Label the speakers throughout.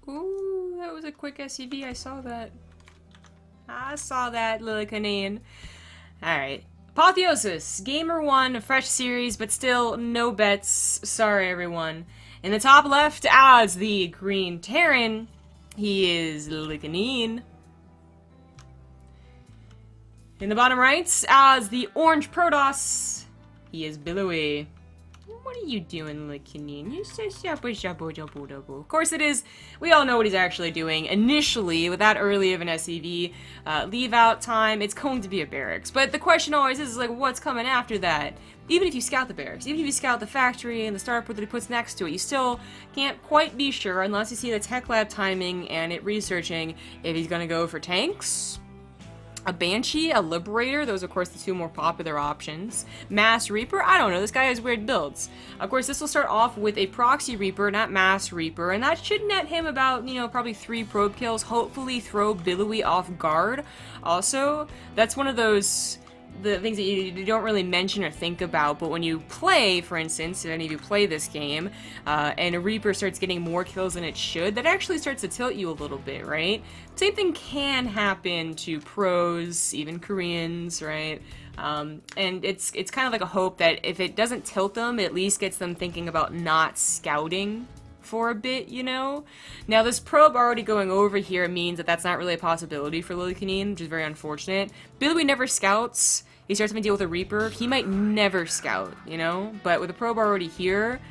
Speaker 1: Ooh, that was a quick SCV. I saw that. I saw that, Lillekanin. Alright. Apotheosis. Gamer 1, a fresh series, but still no bets. Sorry, everyone. In the top left, as the green Terran, he is Lillekanin. In the bottom right, as the orange Protoss, he is billowy. What are you doing, Lillekanin? You say shabu. Of course it is. We all know what he's actually doing. Initially, with that early of an SCV, leave out time, it's going to be a barracks. But the question always is, like, what's coming after that? Even if you scout the barracks, even if you scout the factory and the starport that he puts next to it, you still can't quite be sure unless you see the tech lab timing and it researching if he's going to go for tanks, a Banshee, a Liberator, those of course the two more popular options. Mass Reaper, I don't know, this guy has weird builds. Of course this will start off with a Proxy Reaper, not Mass Reaper, and that should net him about, you know, probably 3 probe kills, hopefully throw Billowy off guard. Also, that's one of those the things that you don't really mention or think about, but when you play, for instance, if any of you play this game, and a Reaper starts getting more kills than it should, that actually starts to tilt you a little bit, right? Same thing can happen to pros, even Koreans, right? And it's kind of like a hope that if it doesn't tilt them, it at least gets them thinking about not scouting for a bit, you know? Now, this probe already going over here means that that's not really a possibility for Lillekanin, which is very unfortunate. Billowy never scouts. He starts having to deal with a Reaper. He might never scout, you know? But with the probe already here,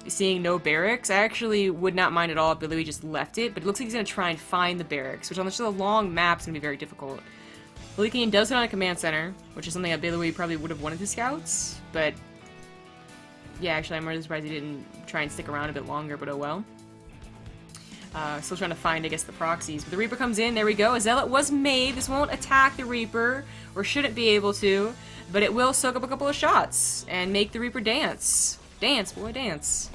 Speaker 1: seeing no barracks, I actually would not mind at all if Billowy just left it, but it looks like he's going to try and find the barracks, which on such a long map is going to be very difficult. Lillekanin does sit on a command center, which is something that Billowy probably would have wanted to scouts, but yeah, actually, I'm really surprised he didn't try and stick around a bit longer, but oh well. Still trying to find, I guess, the proxies. But the Reaper comes in, there we go. A Zealot was made. This won't attack the Reaper, or shouldn't be able to, but it will soak up a couple of shots and make the Reaper dance. Dance, boy, dance.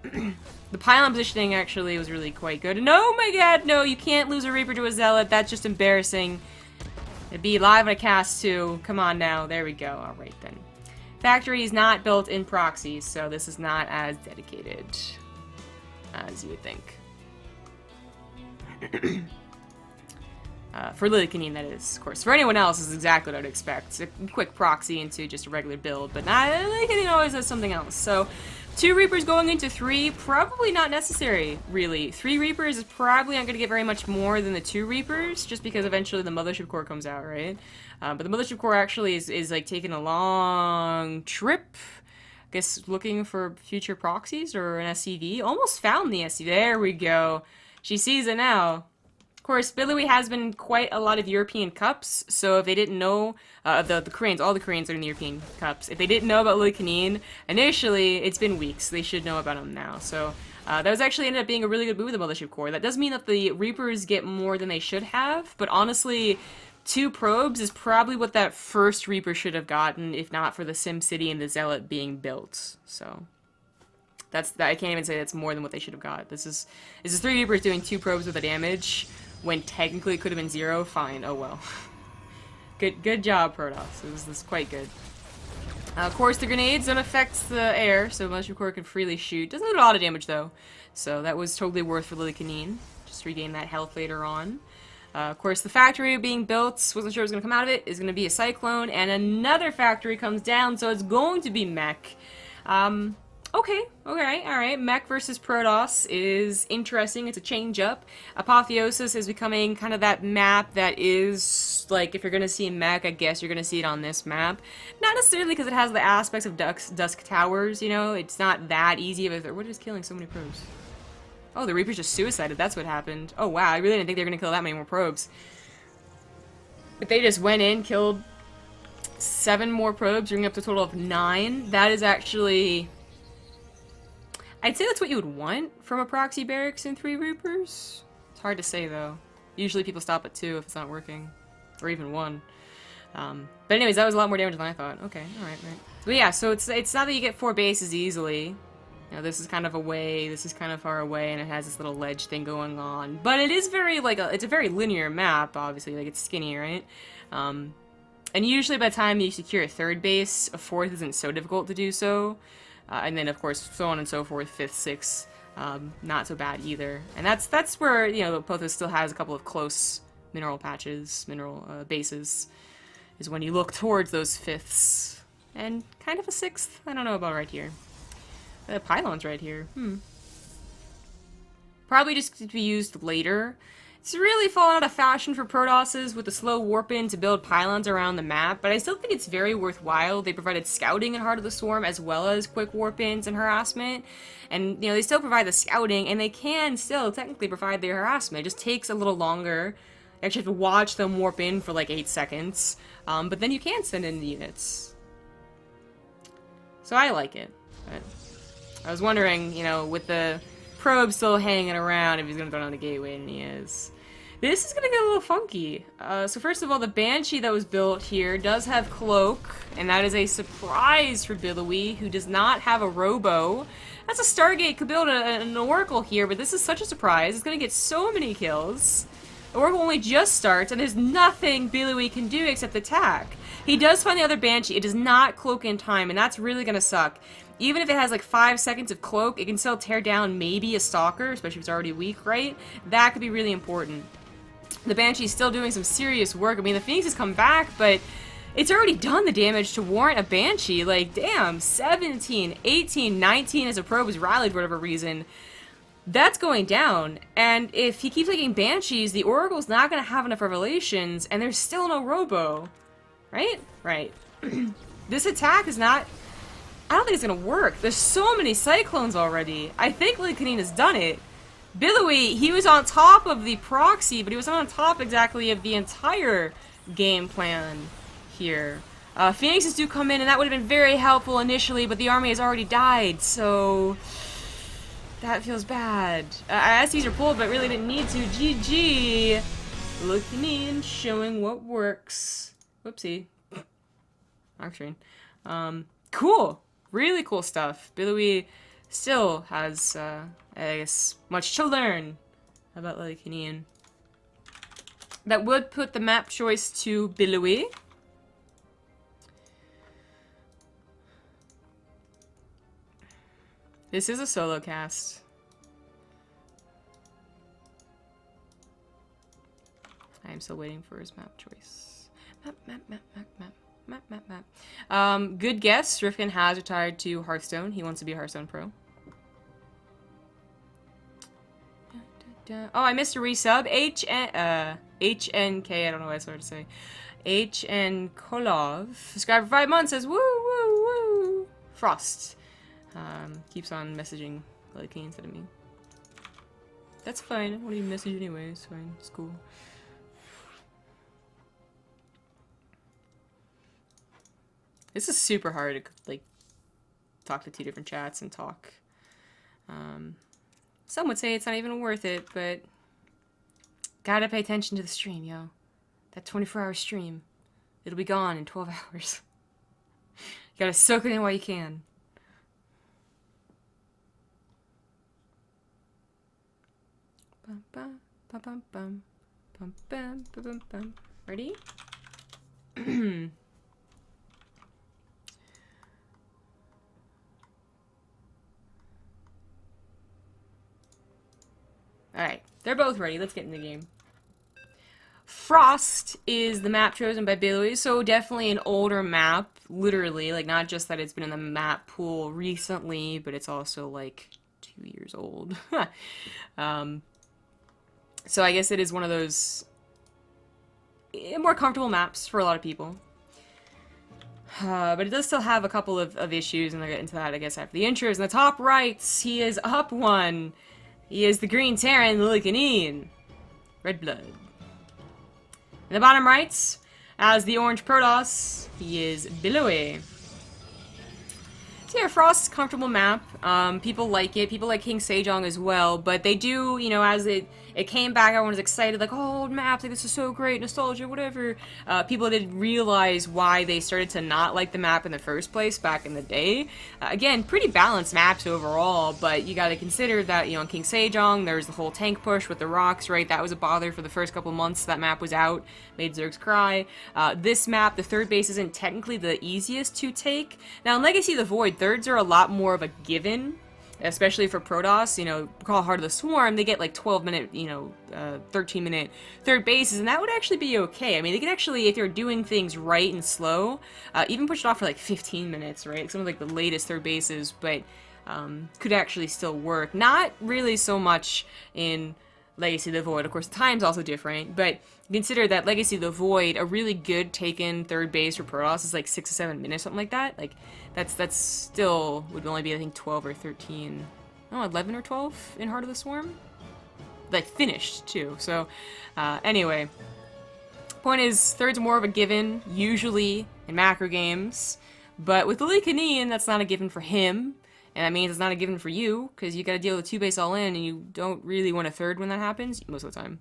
Speaker 1: The pylon positioning actually was really quite good. And oh my god, no, you can't lose a Reaper to a Zealot. That's just embarrassing. It'd be live on a cast too. Come on now. There we go. Alright then. Factory is not built in proxies, so this is not as dedicated as you would think. For Lillekanin, that is, of course. For anyone else, this is exactly what I'd expect. A quick proxy into just a regular build, but not, Lillekanin always has something else. So, 2 Reapers going into 3, probably not necessary, really. 3 Reapers is probably not going to get very much more than the 2 Reapers, just because eventually the Mothership Core comes out, right? But the Mothership Core actually is like taking a long trip. I guess looking for future proxies or an SCV. Almost found the SCV. There we go. She sees it now. Of course, Billowy has been quite a lot of European Cups, so if they didn't know, the Koreans, all the Koreans are in the European Cups. If they didn't know about Lillekanin, initially, it's been weeks. They should know about him now. So, that was actually ended up being a really good move with the Mothership Core. That does mean that the Reapers get more than they should have, but honestly, 2 probes is probably what that first Reaper should have gotten, if not for the SimCity and the Zealot being built. So, I can't even say that's more than what they should have got. This is 3 Reapers doing 2 probes with the damage, when technically it could have been 0. Fine, oh well. Good job, Protoss. This is quite good. Of course, the grenades don't affect the air, so Mothership Core can freely shoot. Doesn't do a lot of damage, though. So that was totally worth for Lillekanin. Just regain that health later on. Of course, the factory being built, wasn't sure what was going to come out of it, is going to be a Cyclone, and another factory comes down, so it's going to be Mech. Okay, alright. Mech versus Protoss is interesting. It's a change-up. Apotheosis is becoming kind of that map that is, like, if you're going to see Mech, I guess you're going to see it on this map. Not necessarily because it has the aspects of Dusk Towers, you know? It's not that easy of a... What is killing so many probes? Oh, the Reapers just suicided. That's what happened. Oh, wow. I really didn't think they were going to kill that many more probes. But they just went in, killed 7 more probes, bringing up to a total of 9. That is actually... I'd say that's what you would want from a proxy barracks in 3 Reapers. It's hard to say, though. Usually people stop at 2 if it's not working. Or even 1. But anyways, that was a lot more damage than I thought. Okay, alright, right. But yeah, so it's not that you get 4 bases easily. You know, this is kind of away, this is kind of far away, and it has this little ledge thing going on. But it is very, like, it's a very linear map, obviously. Like, it's skinny, right? And usually by the time you secure a 3rd base, a 4th isn't so difficult to do so. And then, of course, so on and so forth, 5th, 6th. not so bad either. And that's where, you know, Pothos still has a couple of close mineral patches, mineral bases, is when you look towards those 5ths. And kind of a 6th. I don't know about right here. The pylon's right here. Probably just to be used later. It's really fallen out of fashion for Protosses with the slow warp-in to build pylons around the map, but I still think it's very worthwhile. They provided scouting in Heart of the Swarm as well as quick warp-ins and harassment. And, you know, they still provide the scouting, and they can still technically provide the harassment. It just takes a little longer. You actually have to watch them warp in for like 8 seconds. But then you can send in the units. So I like it. But I was wondering, you know, with the probe still hanging around, if he's going to throw down the gateway, and he is. This is going to get a little funky. So first of all, the Banshee that was built here does have Cloak, and that is a surprise for Billowy, who does not have a Robo. That's a Stargate could build an Oracle here, but this is such a surprise. It's going to get so many kills. The Oracle only just starts, and there's nothing Billowy can do except attack. He does find the other Banshee. It does not cloak in time, and that's really going to suck. Even if it has like 5 seconds of cloak, it can still tear down maybe a Stalker, especially if it's already weak, right? That could be really important. The Banshee's still doing some serious work. I mean, the Phoenix has come back, but it's already done the damage to warrant a Banshee. Like, damn, 17, 18, 19 as a probe was rallied for whatever reason. That's going down, and if he keeps taking Banshees, the Oracle's not going to have enough revelations, and there's still no Robo. Right? Right. This attack is not... I don't think it's going to work. There's so many Cyclones already. I think Lillekanin has done it. Billowy, he was on top of the proxy, but he was not on top exactly of the entire game plan here. Phoenixes do come in, and that would have been very helpful initially, but the army has already died, so... that feels bad. I asked these are pulled, but really didn't need to. GG! Lillekanin showing what works. Whoopsie. Arc cool! Really cool stuff. Billowy still has, I guess, much to learn about Lillekanin. That would put the map choice to Billowy. This is a solo cast. I am still waiting for his map choice. Map. Good guess. Rifkin has retired to Hearthstone. He wants to be a Hearthstone pro. Oh, I missed a resub. HNK, I don't know what I started to say. HN Kolov. Subscribed for 5 months, says woo, woo, woo. Frost. Keeps on messaging Lillekanin instead of me. That's fine. I don't want to message anyway. It's fine. It's cool. This is super hard to, like, talk to 2 different chats and talk. Some would say it's not even worth it, but gotta pay attention to the stream, yo. That 24-hour stream. It'll be gone in 12 hours. You gotta soak it in while you can. Ready? Alright, they're both ready. Let's get in the game. Frost is the map chosen by Billowy, so definitely an older map, literally. Like, not just that it's been in the map pool recently, but it's also, like, 2 years old. So I guess it is one of those more comfortable maps for a lot of people. But it does still have a couple of issues, and I'll get into that, I guess, after the intros. In the top right, he is up 1. He is the Green Terran, Lillekanin. Red blood. In the bottom right, as the Orange Protoss, he is Billowy. So yeah, Frost's comfortable map. People like it. People like King Sejong as well. But they do, you know, as it came back, everyone was excited, like, oh, old maps, like, this is so great, nostalgia, whatever. People didn't realize why they started to not like the map in the first place back in the day. Again, pretty balanced maps overall, but you gotta consider that, you know, in King Sejong, there's the whole tank push with the rocks, right? That was a bother for the first couple months that map was out, made Zergs cry. This map, the third base isn't technically the easiest to take. Now, in Legacy of the Void, thirds are a lot more of a given. especially for Protoss, you know, call Heart of the Swarm, they get like 12-minute, you know, 13-minute third bases, and that would actually be okay. I mean, they could actually, if you're doing things right and slow, even push it off for like 15 minutes, right? Some of like the latest third bases, but could actually still work. Not really so much in Legacy of the Void. Of course, the time's also different, but consider that Legacy of the Void, a really good taken third base for Protoss is like 6 to 7 minutes, something like that. Like, that's still would only be, I think, 12 or 13, oh, 11 or 12 in Heart of the Swarm? Like, finished, too. So, anyway. Point is, third's more of a given, usually, in macro games. But with Lillekanin, that's not a given for him. And that means it's not a given for you, because you gotta deal with 2-base all in, and you don't really want a third when that happens, most of the time.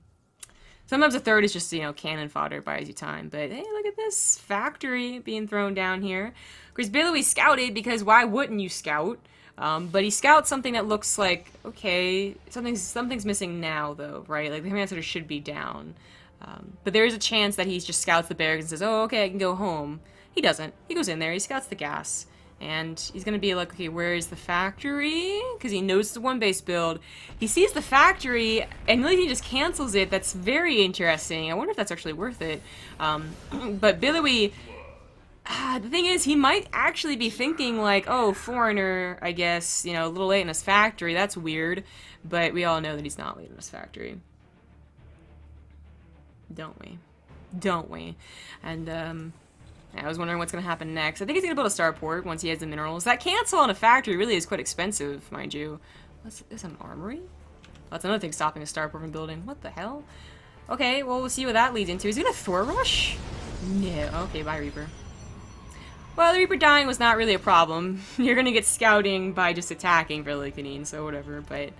Speaker 1: Sometimes a third is just, you know, cannon fodder, buys you time. But, hey, look at this factory being thrown down here. Of course, billowy scouted, because why wouldn't you scout? But he scouts something that looks like, okay, something's missing now, though, right? Like, the command center should be down. But there is a chance that he just scouts the barracks and says, oh, okay, I can go home. He doesn't. He goes in there, he scouts the gas. And he's going to be like, okay, where is the factory? Because he knows it's a one-base build. He sees the factory, and really he just cancels it. That's very interesting. I wonder if that's actually worth it. But billowy, the thing is, he might actually be thinking like, oh, foreigner, I guess, you know, a little late in his factory. That's weird. But we all know that he's not late in his factory. Don't we? Don't we? And, I was wondering what's going to happen next. I think he's going to build a starport once he has the minerals. That cancel on a factory really is quite expensive, mind you. What's this, an armory? That's another thing stopping a starport from building. What the hell? Okay, well, we'll see what that leads into. Is he going to Thor rush? No. Okay, bye, Reaper. Well, the Reaper dying was not really a problem. You're going to get scouting by just attacking for Lillekanin, so whatever. But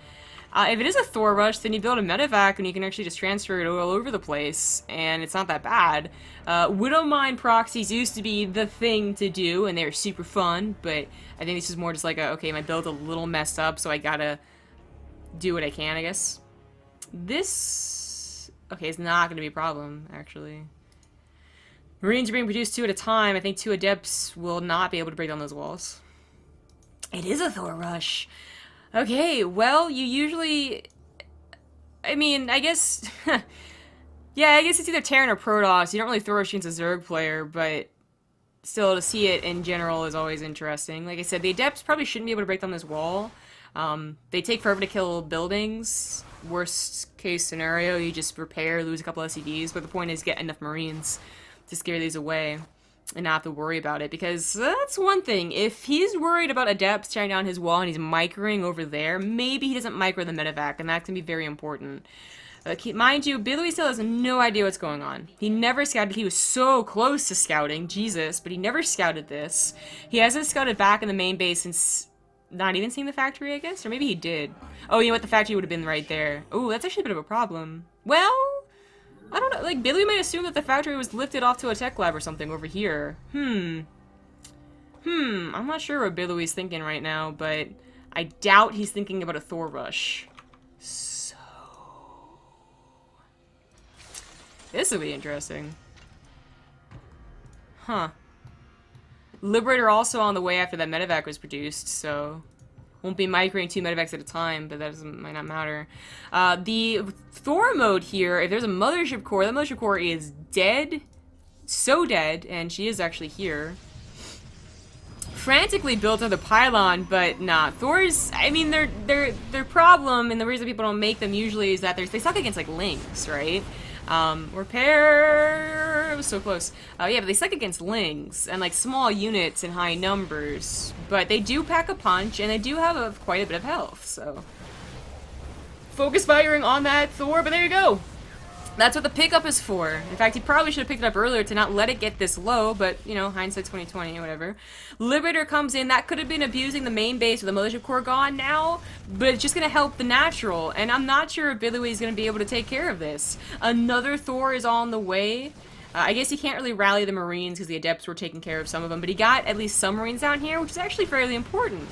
Speaker 1: if it is a Thor rush, then you build a medevac and you can actually just transfer it all over the place, and it's not that bad. Widowmine proxies used to be the thing to do, and they were super fun, but I think this is more just like a, okay, my build's a little messed up, so I gotta do what I can, I guess. This, okay, it's not gonna be a problem, actually. Marines are being produced 2 at a time. I think 2 Adepts will not be able to break down those walls. It is a Thor rush. Okay, well, you usually, I mean, I guess, yeah, I guess it's either Terran or Protoss. You don't really throw rush against a Zerg player, but still, to see it in general is always interesting. Like I said, the Adepts probably shouldn't be able to break down this wall. They take forever to kill buildings. Worst case scenario, you just repair, lose a couple SCVs, but the point is get enough Marines to scare these away and not have to worry about it, because that's one thing. If he's worried about Adepts tearing down his wall and he's microing over there, maybe he doesn't micro the medevac, and that can be very important. Mind you, billowy still has no idea what's going on. He never scouted. He was so close to scouting, Jesus, but he never scouted this. He hasn't scouted back in the main base since not even seeing the factory, I guess? Or maybe he did. Oh, you know what? The factory would have been right there. Oh, that's actually a bit of a problem. Well, I don't know, like, Billy might assume that the factory was lifted off to a tech lab or something over here. I'm not sure what Billy's thinking right now, but I doubt he's thinking about a Thor rush. So, this will be interesting. Huh. Liberator also on the way after that medevac was produced, so won't be microing 2 medevacs at a time, but that might not matter. The Thor mode here, if there's a mothership core, that mothership core is dead. So dead, and she is actually here. Frantically built another pylon, but nah. Thor's, I mean, their problem, and the reason people don't make them usually is that they suck against, like, lings, right? Repair, it was so close. Yeah, but they suck against lings and like small units in high numbers, but they do pack a punch and they do have quite a bit of health, so focus firing on that Thor, but there you go. That's what the pickup is for. In fact, he probably should have picked it up earlier to not let it get this low, but, you know, hindsight 2020 or whatever. Liberator comes in. That could have been abusing the main base with the Mothership Core gone now, but it's just going to help the natural, and I'm not sure if Billy is going to be able to take care of this. Another Thor is on the way. I guess he can't really rally the Marines because the Adepts were taking care of some of them, but he got at least some Marines down here, which is actually fairly important.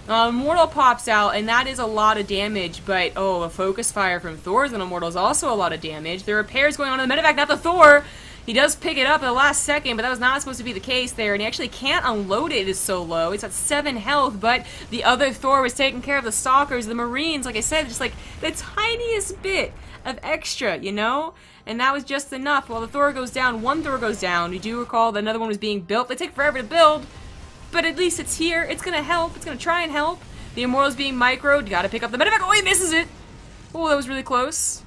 Speaker 1: Mortal pops out, and that is a lot of damage, but, oh, a focus fire from Thor's on Immortal is also a lot of damage. The repairs going on in the medevac, not the Thor! He does pick it up at the last second, but that was not supposed to be the case there, and he actually can't unload it. It is so low. He's got 7 health, but the other Thor was taking care of the Stalkers, the Marines, like I said, just like the tiniest bit of extra, you know? And that was just enough. While the Thor goes down, one Thor goes down. You do recall that another one was being built. They take forever to build, but at least it's here. It's gonna help. It's gonna try and help. The Immortal's being microed. You gotta pick up the medevac. Oh, he misses it! Oh, that was really close.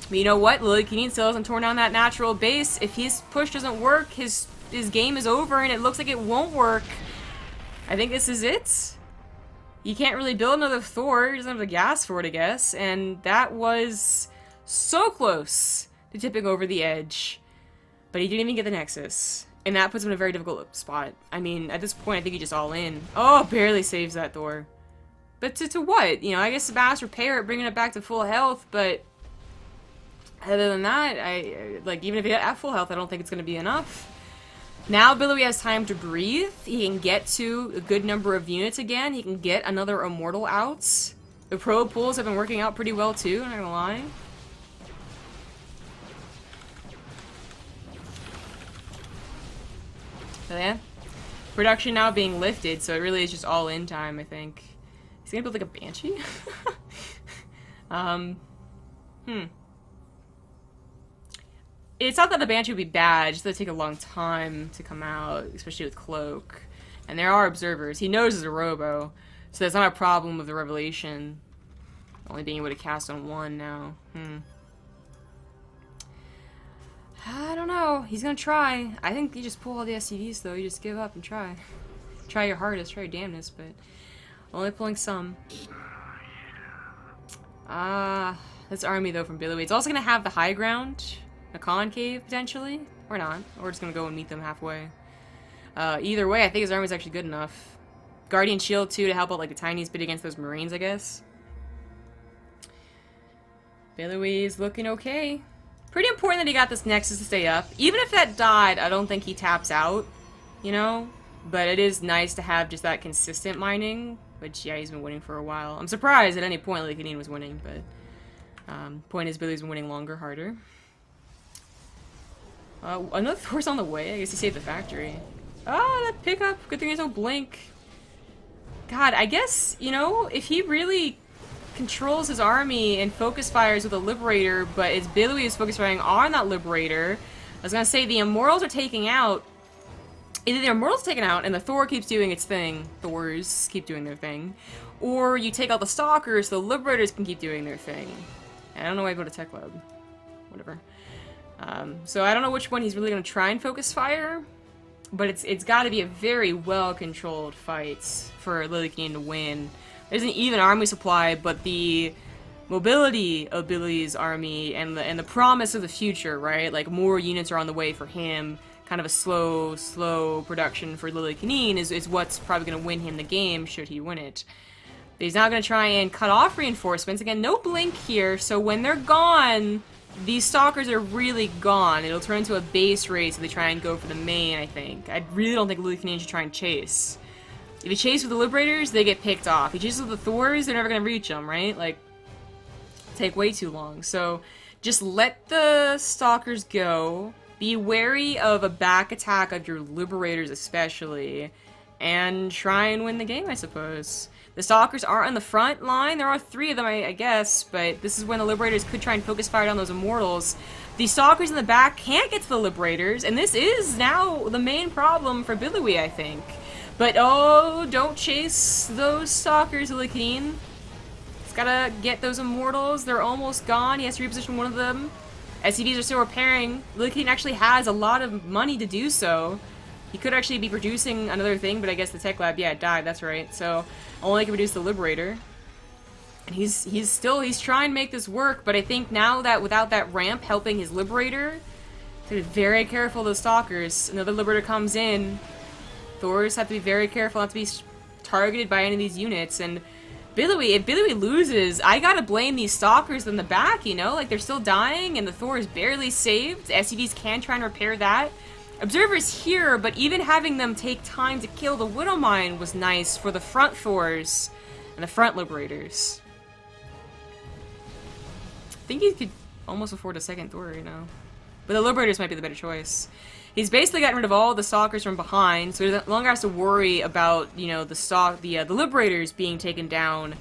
Speaker 1: But you know what? Lillekanin still hasn't torn down that natural base. If his push doesn't work, his game is over, and it looks like it won't work. I think this is it. You can't really build another Thor. He doesn't have the gas for it, I guess. And that was so close to tipping over the edge. But he didn't even get the Nexus. And that puts him in a very difficult spot. I mean, at this point, I think he just all in. Oh, barely saves that Thor. But to what? You know, I guess Sebas repair it, bringing it back to full health, but other than that, like, even if he at full health, I don't think it's going to be enough. Now Billowy has time to breathe. He can get to a good number of units again. He can get another Immortal out. The probe pools have been working out pretty well too, I'm not gonna lie. So yeah, production now being lifted, so it really is just all in time, I think. He's gonna build like a Banshee? It's not that the Banshee would be bad, just that it'd take a long time to come out, especially with Cloak. And there are observers. He knows it's a robo, so that's not a problem with the Revelation. Only being able to cast on 1 now. I don't know. He's gonna try. I think you just pull all the SCVs though. You just give up and try. Try your hardest, try your damnedest, but only pulling some. This army though from Billowy. It's also gonna have the high ground. A concave, potentially? Or not. Or just gonna go and meet them halfway. Either way, I think his army's actually good enough. Guardian Shield, too, to help out like the tiniest bit against those Marines, I guess. Billowy's looking okay. Pretty important that he got this Nexus to stay up. Even if that died, I don't think he taps out, you know? But it is nice to have just that consistent mining, which, yeah, he's been winning for a while. I'm surprised at any point Lillekanin was winning, but point is Billy's been winning longer, harder. Another Thor's on the way. I guess he saved the factory. Oh, that pickup. Good thing there's no blink. God, I guess, you know, if he really controls his army and focus fires with a Liberator, but it's Billowy who's focus firing on that Liberator, I was gonna say the Immortals are taking out. Either the Immortals taken out and the Thor keeps doing its thing. Thors keep doing their thing. Or you take out the Stalkers so the Liberators can keep doing their thing. I don't know why I go to Tech Lab. Whatever. So I don't know which one he's really going to try and focus fire, but it's got to be a very well-controlled fight for Lillekanin to win. There's an even army supply, but the mobility of Billy's army and the promise of the future, right? Like more units are on the way for him. Kind of a slow production for Lillekanin is what's probably going to win him the game should he win it. But he's now going to try and cut off reinforcements. Again, no blink here, so when they're gone, these Stalkers are really gone. It'll turn into a base race if they try and go for the main, I think. I really don't think Lillekanin should try and chase. If he chases with the Liberators, they get picked off. If he chases with the Thors, they're never going to reach them, right? Like, take way too long. So, just let the Stalkers go. Be wary of a back attack of your Liberators especially. And try and win the game, I suppose. The Stalkers are on the front line. There are 3 of them, I guess, but this is when the Liberators could try and focus fire on those Immortals. The Stalkers in the back can't get to the Liberators, and this is now the main problem for Billowy, I think. But, oh, don't chase those Stalkers, Lillekanin. He's gotta get those Immortals. They're almost gone. He has to reposition one of them. SCVs are still repairing. Lillekanin actually has a lot of money to do so. He could actually be producing another thing, but I guess the Tech Lab, yeah, it died, that's right. So, only can produce the Liberator. And he's trying to make this work, but I think now that without that ramp helping his Liberator, to be very careful of those Stalkers. Another Liberator comes in. Thors have to be very careful not to be targeted by any of these units, and Billowy, if Billowy loses, I gotta blame these Stalkers in the back, you know? Like, they're still dying, and the Thor is barely saved. SCVs can try and repair that. Observers here, but even having them take time to kill the Widowmine was nice for the front Thors and the front Liberators. I think he could almost afford a second Thor right now. But the Liberators might be the better choice. He's basically gotten rid of all the Stalkers from behind, so he no longer has to worry about, you know, the Liberators being taken down.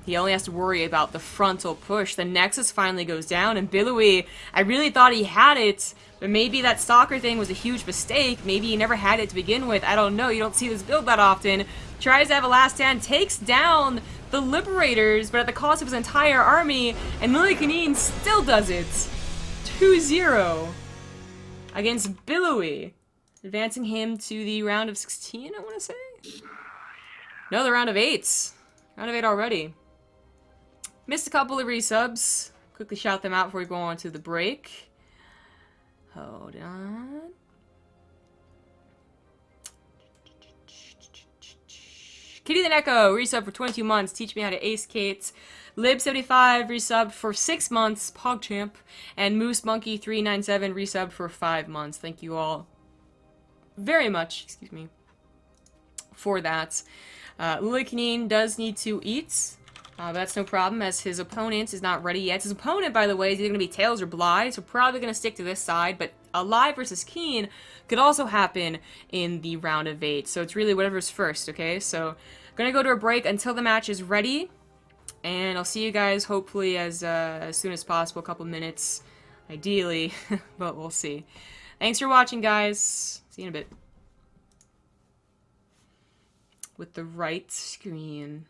Speaker 1: He only has to worry about the frontal push. The Nexus finally goes down, and Billowy, I really thought he had it, but maybe that Stalker thing was a huge mistake. Maybe he never had it to begin with. I don't know. You don't see this build that often. Tries to have a last stand, takes down the Liberators, but at the cost of his entire army, and Lillekanin still does it. 2-0 against Billowy, advancing him to the round of 16, I want to say? No, the round of 8. Round of 8 already. Missed a couple of resubs. Quickly shout them out before we go on to the break. Hold on. Kitty the Neko, resub for 22 months. Teach me how to ace Kates. Lib75 resubbed for 6 months. PogChamp. And Moose Monkey 397 resubbed for 5 months. Thank you all very much, excuse me, for that. Lillekanin does need to eat. That's no problem, as his opponent is not ready yet. His opponent, by the way, is either going to be Tails or Bly, so probably going to stick to this side, but Alive versus Keen could also happen in the round of 8, so it's really whatever's first, okay? So, I'm going to go to a break until the match is ready, and I'll see you guys hopefully as soon as possible, a couple minutes, ideally, but we'll see. Thanks for watching, guys. See you in a bit. With the right screen.